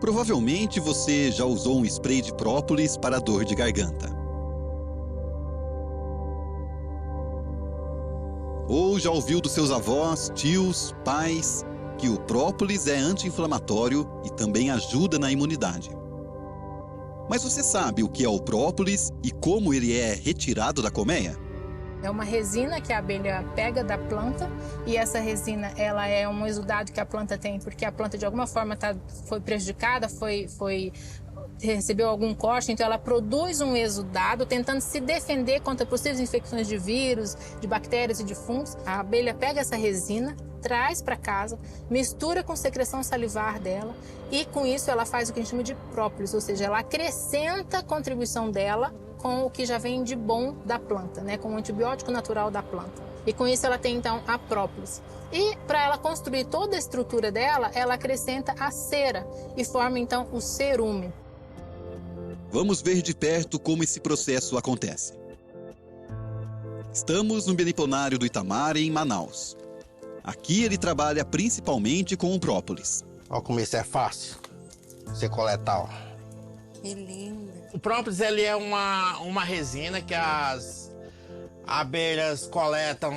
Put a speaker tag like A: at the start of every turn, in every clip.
A: Provavelmente você já usou um spray de própolis para dor de garganta. Ou já ouviu dos seus avós, tios, pais, que o própolis é anti-inflamatório e também ajuda na imunidade. Mas você sabe o que é o própolis e como ele é retirado da colmeia?
B: É uma resina que a abelha pega da planta e essa resina ela é um exudado que a planta tem porque a planta de alguma forma foi prejudicada, recebeu algum corte, então ela produz um exudado tentando se defender contra possíveis infecções de vírus, de bactérias e de fungos. A abelha pega essa resina, traz para casa, mistura com secreção salivar dela e com isso ela faz o que a gente chama de própolis, ou seja, ela acrescenta a contribuição dela com o que já vem de bom da planta, né, com o antibiótico natural da planta. E com isso ela tem então a própolis. E para ela construir toda a estrutura dela, ela acrescenta a cera e forma então o cerume.
A: Vamos ver de perto como esse processo acontece. Estamos no Beniponário do Itamar, em Manaus. Aqui ele trabalha principalmente com o própolis.
C: Olha como isso é fácil, você coletar, ó.
D: Que lindo.
C: O própolis ele é uma resina que as abelhas coletam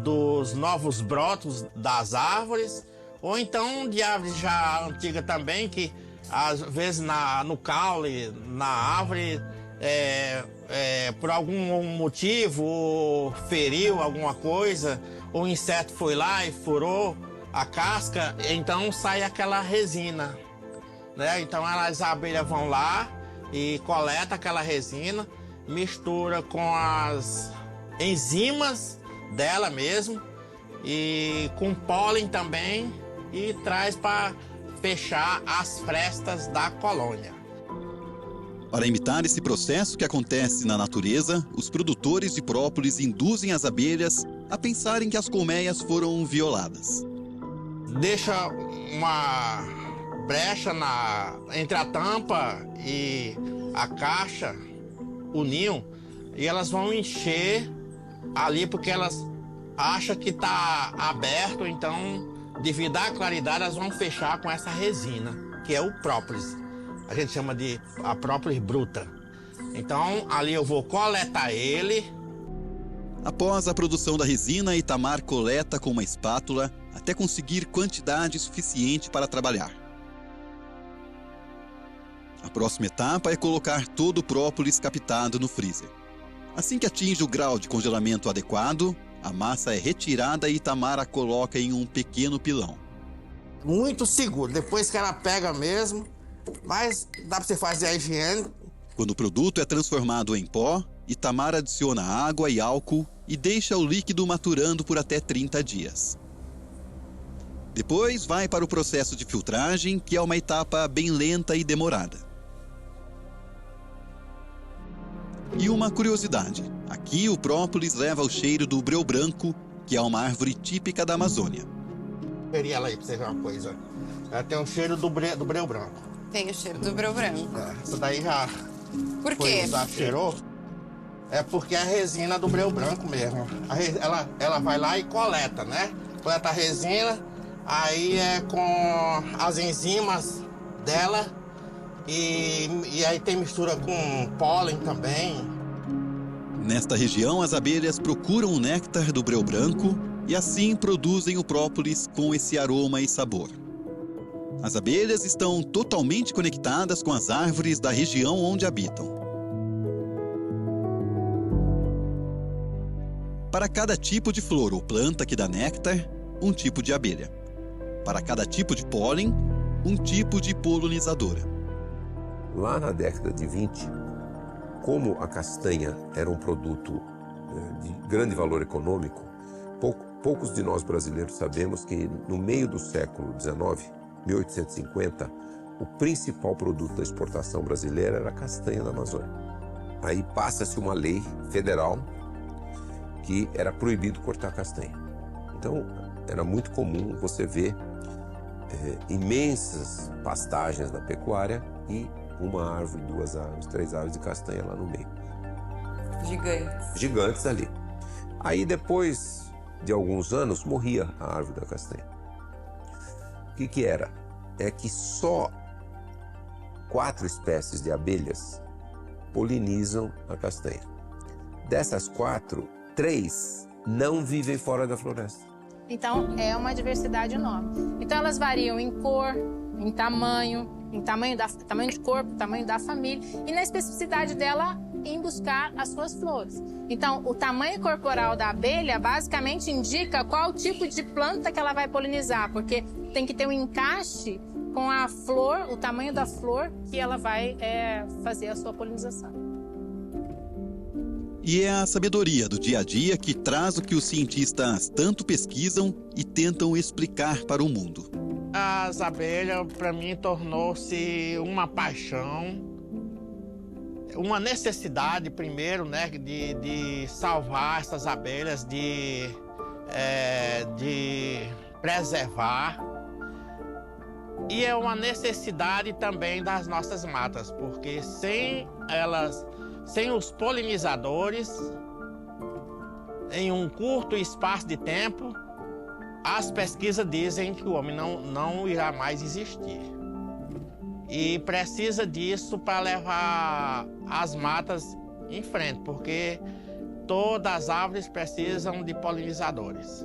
C: dos novos brotos das árvores, ou então de árvores já antigas também, que às vezes no caule, na árvore, por algum motivo, feriu alguma coisa, o inseto foi lá e furou a casca, então sai aquela resina, né? Então as abelhas vão lá e coleta aquela resina, mistura com as enzimas dela mesmo e com pólen também e traz para fechar as frestas da colônia.
A: Para imitar esse processo que acontece na natureza, os produtores de própolis induzem as abelhas a pensarem que as colmeias foram violadas.
C: Deixa uma brecha entre a tampa e a caixa, o ninho, e elas vão encher ali porque elas acham que está aberto, então, devido à claridade, elas vão fechar com essa resina, que é o própolis. A gente chama de a própolis bruta. Então, ali eu vou coletar ele.
A: Após a produção da resina, Itamar coleta com uma espátula até conseguir quantidade suficiente para trabalhar. A próxima etapa é colocar todo o própolis captado no freezer. Assim que atinge o grau de congelamento adequado, a massa é retirada e Itamar a coloca em um pequeno pilão.
C: Muito seguro, depois que ela pega mesmo, mas dá para você fazer a higiene.
A: Quando o produto é transformado em pó, Itamar adiciona água e álcool e deixa o líquido maturando por até 30 dias. Depois vai para o processo de filtragem, que é uma etapa bem lenta e demorada. E uma curiosidade, aqui o própolis leva o cheiro do breu branco, que é uma árvore típica da Amazônia.
C: Feri ela aí pra você ver uma coisa. Ela tem um cheiro do breu branco.
D: Tem o cheiro do breu branco.
C: Isso daí já
D: Por quê?
C: cheirou. É porque é a resina do breu branco mesmo. Ela vai lá e coleta, né? Coleta a resina, aí é com as enzimas dela e aí tem mistura com pólen também.
A: Nesta região, as abelhas procuram o néctar do breu branco e assim produzem o própolis com esse aroma e sabor. As abelhas estão totalmente conectadas com as árvores da região onde habitam. Para cada tipo de flor ou planta que dá néctar, um tipo de abelha. Para cada tipo de pólen, um tipo de polinizadora.
E: Lá na década de 20, como a castanha era um produto de grande valor econômico, poucos de nós brasileiros sabemos que no meio do século XIX, 1850, o principal produto da exportação brasileira era a castanha da Amazônia. Aí passa-se uma lei federal que era proibido cortar castanha. Então, era muito comum você ver imensas pastagens na pecuária e uma árvore, 2 árvores, 3 árvores de castanha lá no meio.
D: Gigantes.
E: Gigantes ali. Aí, depois de alguns anos, morria a árvore da castanha. O que era? É que só 4 espécies de abelhas polinizam a castanha. Dessas 4, 3 não vivem fora da floresta.
B: Então, é uma diversidade enorme. Então, elas variam em cor, em tamanho de corpo, tamanho da família e na especificidade dela em buscar as suas flores. Então, o tamanho corporal da abelha basicamente indica qual tipo de planta que ela vai polinizar, porque tem que ter um encaixe com a flor, o tamanho da flor que ela vai fazer a sua polinização.
A: E é a sabedoria do dia a dia que traz o que os cientistas tanto pesquisam e tentam explicar para o mundo.
C: As abelhas, para mim, tornou-se uma paixão, uma necessidade, primeiro, né, de salvar essas abelhas, de preservar. E é uma necessidade também das nossas matas, porque sem os polinizadores, em um curto espaço de tempo, as pesquisas dizem que o homem não irá mais existir. E precisa disso para levar as matas em frente, porque todas as árvores precisam de polinizadores.